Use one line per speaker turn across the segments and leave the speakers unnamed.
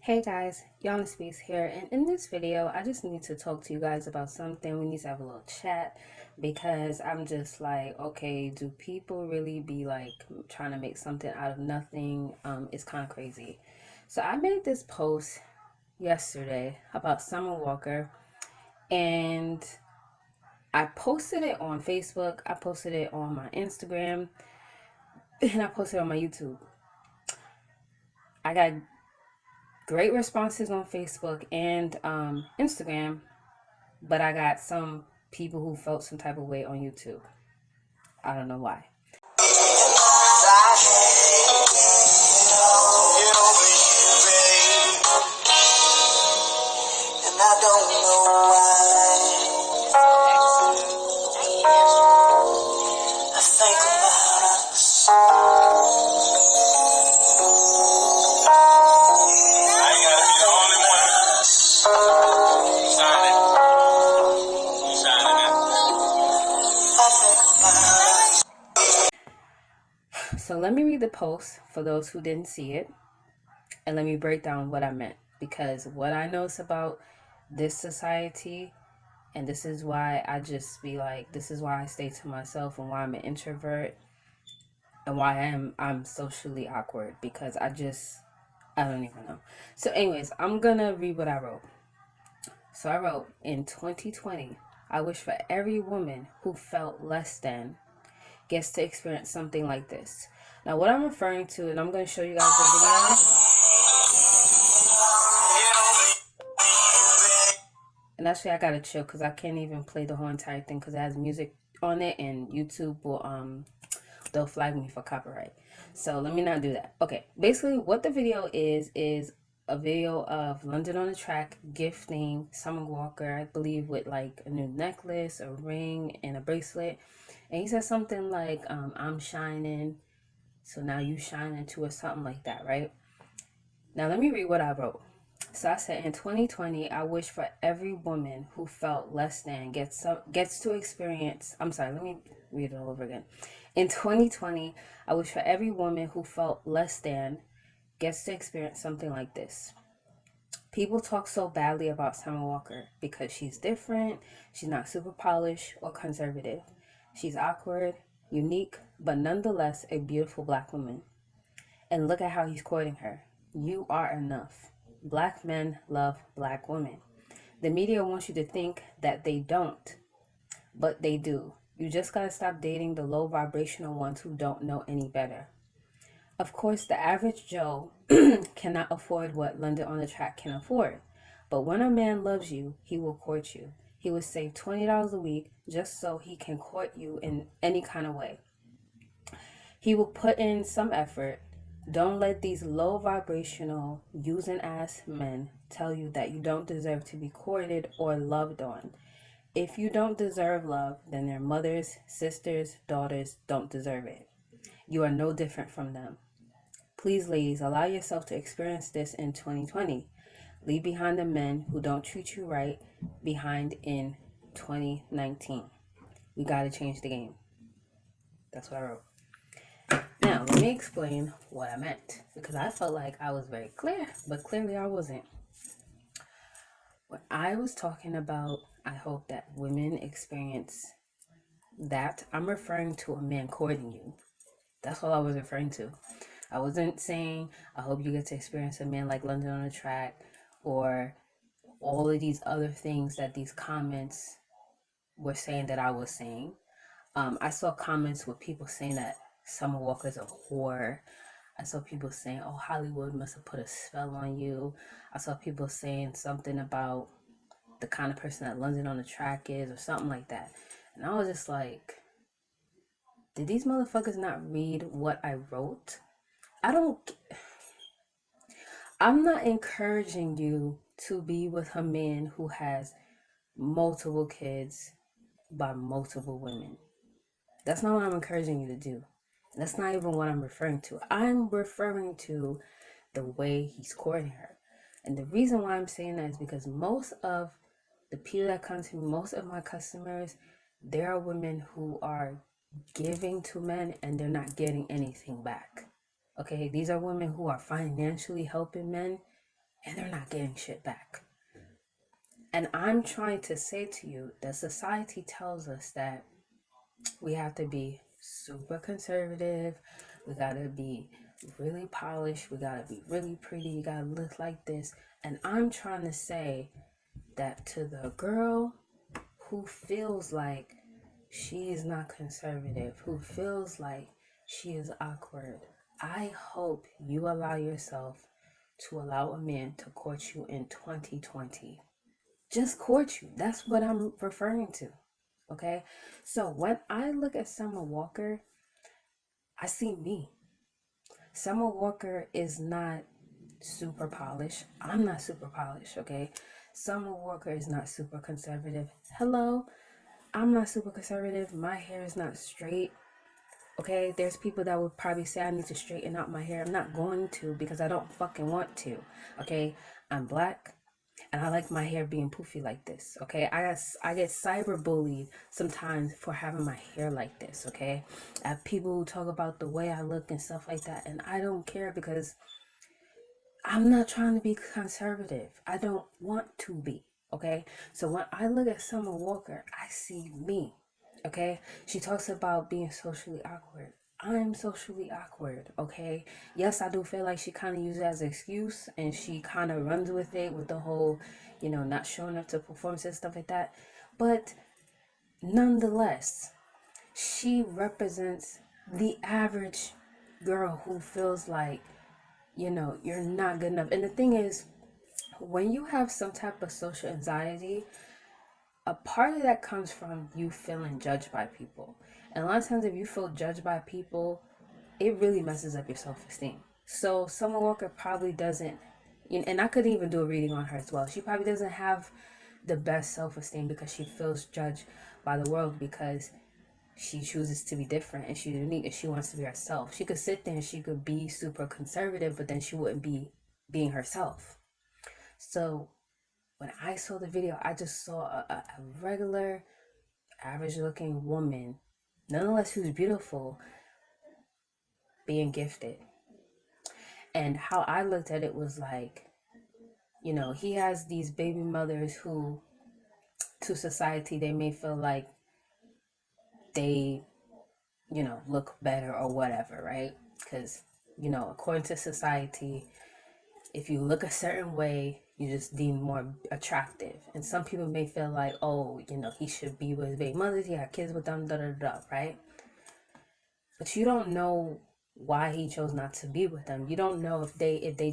Hey guys, Yana Space here, and in this video, I just need to talk to you guys about something. We need to have a little chat because I'm just like, okay, do people really be like trying to make something out of nothing? It's kind of crazy. So I made this post yesterday about Summer Walker, and I posted it on Facebook, I posted it on my Instagram, and I posted it on my YouTube. I got great responses on Facebook and Instagram, but I got some people who felt some type of way on YouTube. I don't know why. So let me read the post for those who didn't see it, and let me break down what I meant. Because what I notice about this society, and this is why I just be like, this is why I stay to myself and why I'm an introvert and why I'm socially awkward, because I don't even know. So anyways, I'm gonna read what I wrote. So I wrote, in 2020, I wish for every woman who felt less than gets to experience something like this. Now, what I'm referring to, and I'm going to show you guys the video. And actually, I gotta chill because I can't even play the whole entire thing because it has music on it, and YouTube will they'll flag me for copyright. So let me not do that. Okay, basically, what the video is a video of London on the Track gifting Summer Walker, I believe, with like a new necklace, a ring, and a bracelet. And he says something like, I'm shining, so now you shining too, or something like that, right? Now let me read what I wrote. So I said, in 2020, I wish for every woman who felt less than gets to experience. I'm sorry, let me read it all over again. In 2020, I wish for every woman who felt less than gets to experience something like this. People talk so badly about Summer Walker because she's different, she's not super polished or conservative. She's awkward, unique, but nonetheless a beautiful black woman. And look at how he's quoting her. You are enough. Black men love black women. The media wants you to think that they don't, but they do. You just gotta stop dating the low vibrational ones who don't know any better. Of course, the average Joe cannot afford what London on the Track can afford. But when a man loves you, he will court you. He will save $20 a week just so he can court you in any kind of way. He will put in some effort. Don't let these low vibrational, using ass men tell you that you don't deserve to be courted or loved on. If you don't deserve love, then their mothers, sisters, daughters don't deserve it. You are no different from them. Please, ladies, allow yourself to experience this in 2020. Leave behind the men who don't treat you right behind in 2019. We gotta change the game. That's what I wrote. Now, let me explain what I meant, because I felt like I was very clear, but clearly I wasn't. When I was talking about, I hope that women experience that, I'm referring to a man courting you. That's all I was referring to. I wasn't saying, I hope you get to experience a man like London on the Track, or all of these other things that these comments were saying that I was saying. I saw comments with people saying that Summer Walker's a whore. I saw people saying, oh, Hollywood must have put a spell on you. I saw people saying something about the kind of person that London on the Track is, or something like that. And I was just like, did these motherfuckers not read what I wrote? I'm not encouraging you to be with a man who has multiple kids by multiple women. That's not what I'm encouraging you to do. That's not even what I'm referring to. I'm referring to the way he's courting her. And the reason why I'm saying that is because most of the people that come to me, most of my customers, there are women who are giving to men and they're not getting anything back. Okay, these are women who are financially helping men and they're not getting shit back. And I'm trying to say to you that society tells us that we have to be super conservative, we gotta be really polished, we gotta be really pretty, you gotta look like this. And I'm trying to say that to the girl who feels like she is not conservative, who feels like she is awkward, I hope you allow yourself to allow a man to court you in 2020. Just court you. That's what I'm referring to. Okay? So when I look at Summer Walker, I see me. Summer Walker is not super polished. I'm not super polished, okay? Summer Walker is not super conservative. Hello? I'm not super conservative. My hair is not straight. Okay, there's people that would probably say I need to straighten out my hair. I'm not going to because I don't fucking want to. Okay, I'm black and I like my hair being poofy like this. Okay, I get cyberbullied sometimes for having my hair like this. Okay, I have people who talk about the way I look and stuff like that, and I don't care because I'm not trying to be conservative. I don't want to be. Okay, so when I look at Summer Walker, I see me. Okay, she talks about being socially awkward. I'm socially awkward. Okay, yes, I do feel like she kind of uses it as an excuse and she kind of runs with it with the whole, not showing up to performances and stuff like that. But nonetheless, she represents the average girl who feels like, you're not good enough. And the thing is, when you have some type of social anxiety, a part of that comes from you feeling judged by people. And a lot of times, if you feel judged by people, it really messes up your self esteem. So, Summer Walker probably doesn't, and I could even do a reading on her as well. She probably doesn't have the best self esteem because she feels judged by the world because she chooses to be different and she's unique and she wants to be herself. She could sit there and she could be super conservative, but then she wouldn't be being herself. So when I saw the video, I just saw a regular, average looking woman, nonetheless who's beautiful, being gifted. And how I looked at it was like, he has these baby mothers who, to society, they may feel like they, look better or whatever, right? Because, according to society, if you look a certain way, you just deem more attractive. And some people may feel like, oh, he should be with his baby mothers, he had kids with them, da da da, right? But you don't know why he chose not to be with them. You don't know he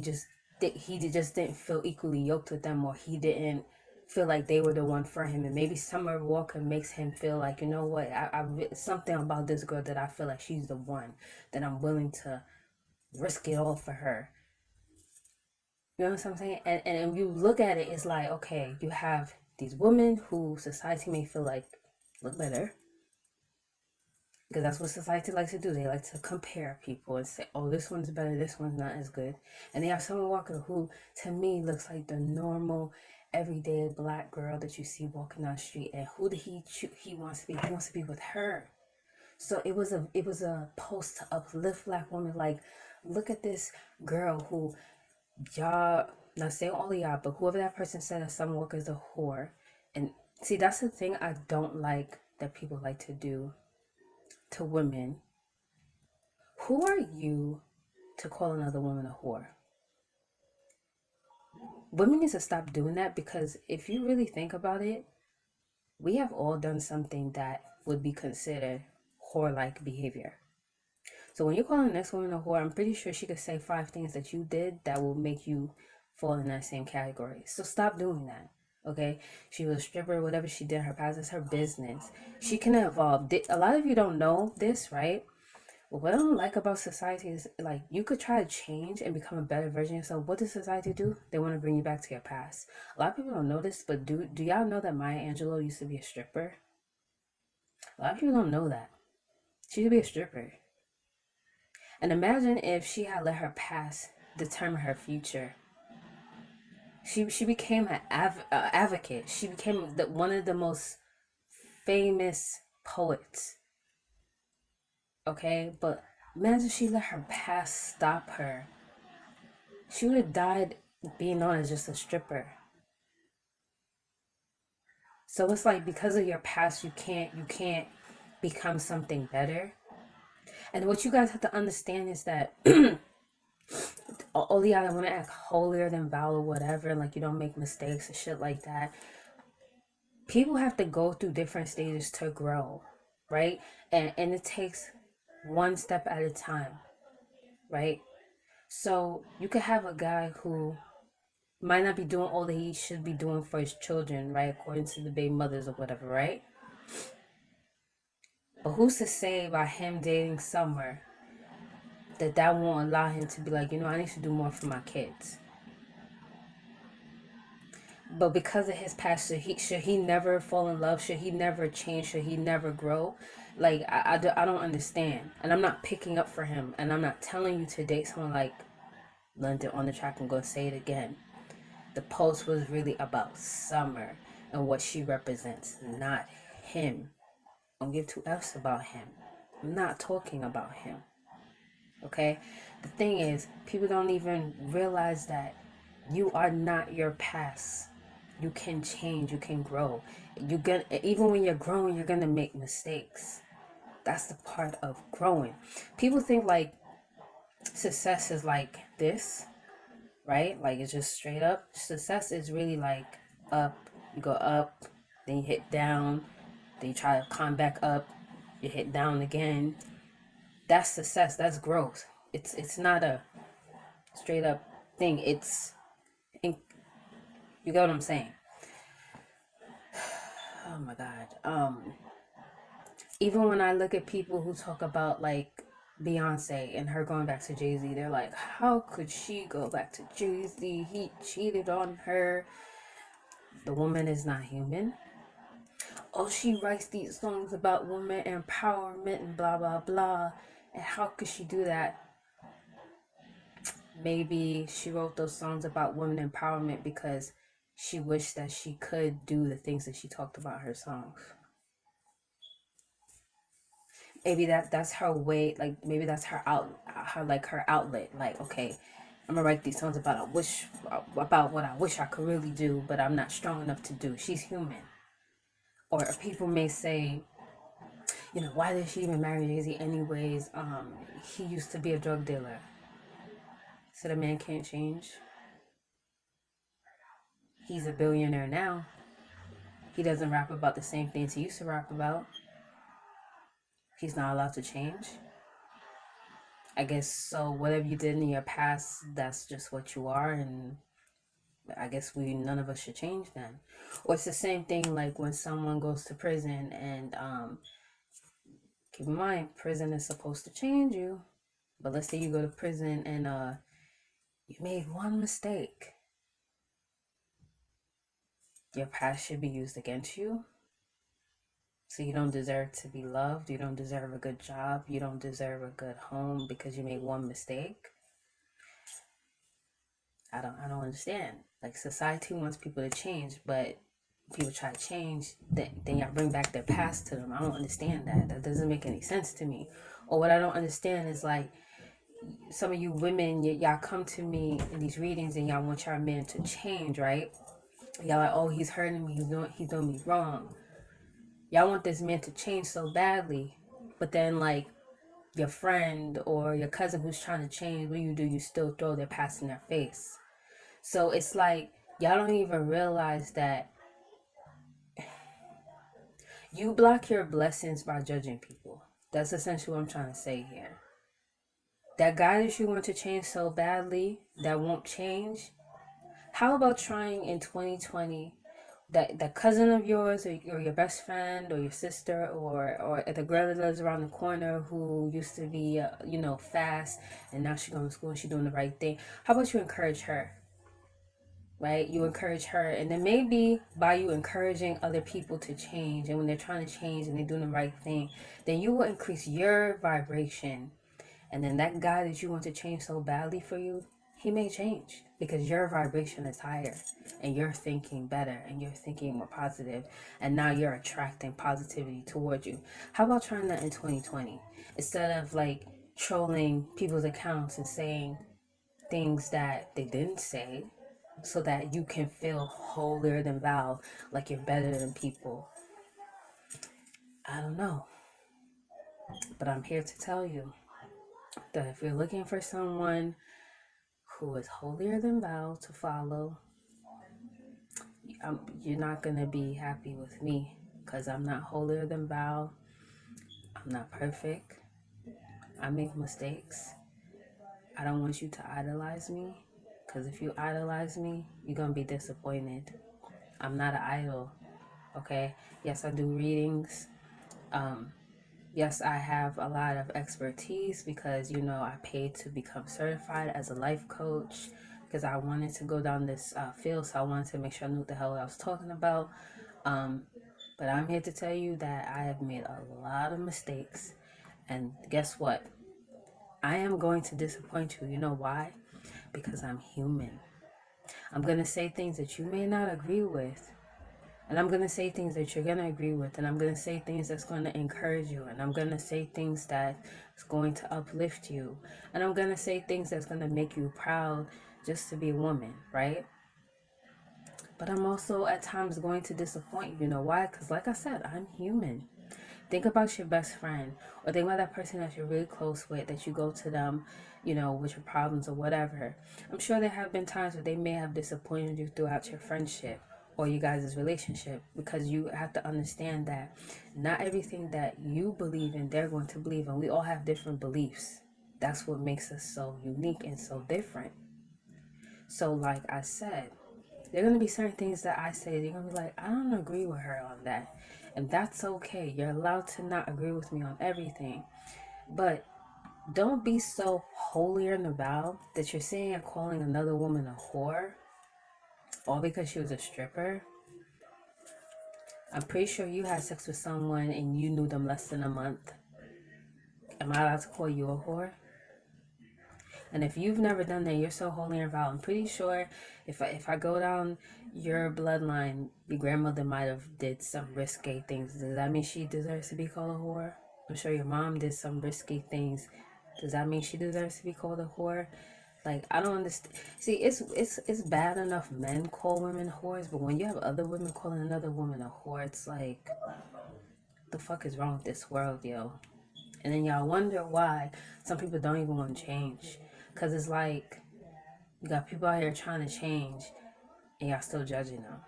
just didn't feel equally yoked with them, or he didn't feel like they were the one for him. And maybe Summer Walker makes him feel like, you know what, something about this girl that I feel like she's the one, that I'm willing to risk it all for her. You know what I'm saying? And if you look at it, it's like, okay, you have these women who society may feel like look better. Because that's what society likes to do. They like to compare people and say, oh, this one's better, this one's not as good. And they have Summer Walker who, to me, looks like the normal, everyday black girl that you see walking down the street. And who did he choose? He wants to be? He wants to be with her. So it was a post to uplift black women. Like, look at this girl who y'all, not saying all of y'all, but whoever that person said that Summer Walker is a whore. And see, that's the thing I don't like that people like to do to women. Who are you to call another woman a whore? Women need to stop doing that, because if you really think about it, we have all done something that would be considered whore-like behavior. So when you call the next woman a whore, I'm pretty sure she could say 5 things that you did that will make you fall in that same category. So stop doing that. Okay, she was a stripper, whatever she did in her past, it's her business. She can evolve. A lot of you don't know this, right? What I don't like about society is, like, you could try to change and become a better version of yourself. What does society do? They want to bring you back to your past. A lot of people don't know this, but do y'all know that Maya Angelou used to be a stripper? A lot of people don't know that. She used to be a stripper. And imagine if she had let her past determine her future. She became an advocate. She became one of the most famous poets. Okay, but imagine she let her past stop her. She would have died being known as just a stripper. So it's like because of your past, you can't become something better. And what you guys have to understand is that all y'all that want to act holier than thou or whatever, like you don't make mistakes and shit like that. People have to go through different stages to grow, right? And it takes one step at a time, right? So you could have a guy who might not be doing all that he should be doing for his children, right? According to the baby mothers or whatever, right? But who's to say by him dating Summer that won't allow him to be like, I need to do more for my kids. But because of his past, should he never fall in love? Should he never change? Should he never grow? Like I don't understand, and I'm not picking up for him, and I'm not telling you to date someone like London on the track. I'm gonna say it again. The post was really about Summer and what she represents, not him. Don't give two F's about him. I'm not talking about him. Okay? The thing is, people don't even realize that you are not your past. You can change, you can grow. You gonna even when you're growing, you're gonna make mistakes. That's the part of growing. People think like success is like this, right? Like it's just straight up. Success is really like up. You go up, then you hit down, then you try to climb back up, you hit down again. That's success. That's growth. It's not a straight up thing. You get what I'm saying? Oh my god. Even when I look at people who talk about like Beyonce and her going back to Jay-Z, they're like, how could she go back to Jay-Z? He cheated on her. The woman is not human. Oh, she writes these songs about women empowerment and blah blah blah. And how could she do that? Maybe she wrote those songs about women empowerment because she wished that she could do the things that she talked about in her songs. Maybe that's her way, like maybe that's her outlet. Like, okay, I'm gonna write these songs about what I wish I could really do, but I'm not strong enough to do. She's human. Or people may say, why did she even marry Jay-Z anyways? He used to be a drug dealer. So the man can't change. He's a billionaire now. He doesn't rap about the same things he used to rap about. He's not allowed to change. I guess so. Whatever you did in your past, that's just what you are, and I guess none of us should change then. Or it's the same thing like when someone goes to prison and keep in mind, prison is supposed to change you. But let's say you go to prison and you made one mistake. Your past should be used against you. So you don't deserve to be loved. You don't deserve a good job. You don't deserve a good home because you made one mistake. I don't understand. Like society wants people to change, but people try to change, then y'all bring back their past to them. I don't understand that. That doesn't make any sense to me. Or what I don't understand is like some of you women, y'all come to me in these readings and y'all want your man to change, right? Y'all like, oh, he's hurting me. He's doing me wrong. Y'all want this man to change so badly, but then like your friend or your cousin who's trying to change, what do? You still throw their past in their face. So it's like y'all don't even realize that you block your blessings by judging people. That's essentially what I'm trying to say here. That guy that you want to change so badly that won't change, how about trying in 2020 that cousin of yours or your best friend or your sister or the girl that lives around the corner who used to be fast and now she's going to school and she's doing the right thing. How about you encourage her? Right? You encourage her, and then maybe by you encouraging other people to change, and when they're trying to change and they're doing the right thing, then you will increase your vibration. And then that guy that you want to change so badly for you, he may change because your vibration is higher and you're thinking better and you're thinking more positive, and now you're attracting positivity towards you. How about trying that in 2020 instead of like trolling people's accounts and saying things that they didn't say? so that you can feel holier than thou, like you're better than people. I don't know, but I'm here to tell you that if you're looking for someone who is holier than thou to follow, you're not going to be happy with me, because I'm not holier than thou. I'm not perfect. I make mistakes. I don't want you to idolize me, because if you idolize me, you're going to be disappointed. I'm not an idol, okay? Yes, I do readings. Yes, I have a lot of expertise because, I paid to become certified as a life coach because I wanted to go down this field. So I wanted to make sure I knew what the hell I was talking about. But I'm here to tell you that I have made a lot of mistakes. And guess what? I am going to disappoint you. You know why? Because I'm human. I'm going to say things that you may not agree with. And I'm going to say things that you're going to agree with. And I'm going to say things that's going to encourage you. And I'm going to say things that's going to uplift you. And I'm going to say things that's going to make you proud just to be a woman, right? But I'm also at times going to disappoint you. You know why? Because like I said, I'm human. Think about your best friend, or think about that person that you're really close with, that you go to them, with your problems or whatever. I'm sure there have been times where they may have disappointed you throughout your friendship or you guys' relationship, because you have to understand that not everything that you believe in, they're going to believe in. We all have different beliefs. That's what makes us so unique and so different. So, like I said, there are going to be certain things that I say, you're going to be like, I don't agree with her on that. And that's okay. You're allowed to not agree with me on everything. But don't be so holier than thou that you're saying and calling another woman a whore, all because she was a stripper. I'm pretty sure you had sex with someone and you knew them less than a month. Am I allowed to call you a whore? And if you've never done that, you're so holy and vow. I'm pretty sure if I go down your bloodline, your grandmother might have did some risque things. Does that mean she deserves to be called a whore? I'm sure your mom did some risky things. Does that mean she deserves to be called a whore? Like, I don't understand. See, it's bad enough men call women whores, but when you have other women calling another woman a whore, it's like, the fuck is wrong with this world, yo? And then y'all wonder why some people don't even want to change. Because it's like, you got people out here trying to change and y'all still judging them.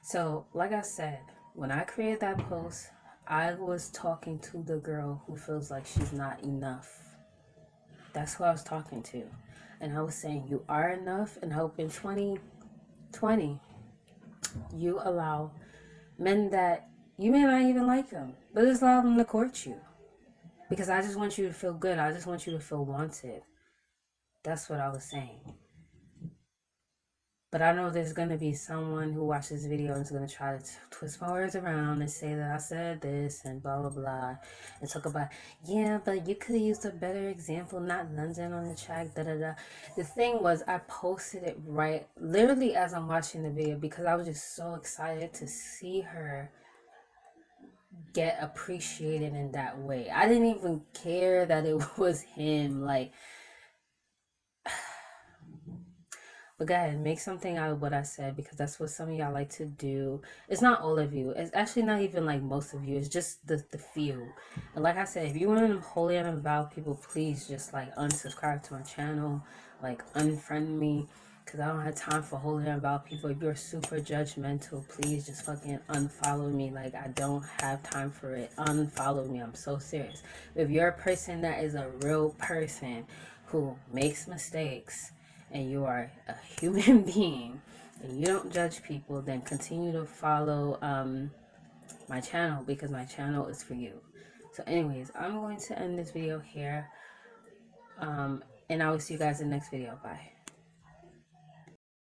So, like I said, when I created that post, I was talking to the girl who feels like she's not enough. That's who I was talking to. And I was saying, you are enough, and hope in 2020, you allow men that you may not even like them, but just allow them to court you. Because I just want you to feel good. I just want you to feel wanted. That's what I was saying. But I know there's going to be someone who watches this video and is going to try to twist my words around and say that I said this and blah, blah, blah. And talk about, yeah, but you could have used a better example, not London on the track, da, da, da. The thing was, I posted it right, literally as I'm watching the video, because I was just so excited to see her get appreciated in that way. I didn't even care that it was him. Like, but go ahead, make something out of what I said, because that's what some of y'all like to do. It's not all of you. It's actually not even like most of you. It's just the few. And like I said, if you want to holy and unavowed people, please just like unsubscribe to my channel, like unfriend me, because I don't have time for holy and unavowed people. If you're super judgmental, please just fucking unfollow me. Like, I don't have time for it. Unfollow me. I'm so serious. If you're a person that is a real person who makes mistakes, and you are a human being and you don't judge people, then continue to follow my channel, because my channel is for you. So anyways, I'm going to end this video here, and I will see you guys in the next video. Bye.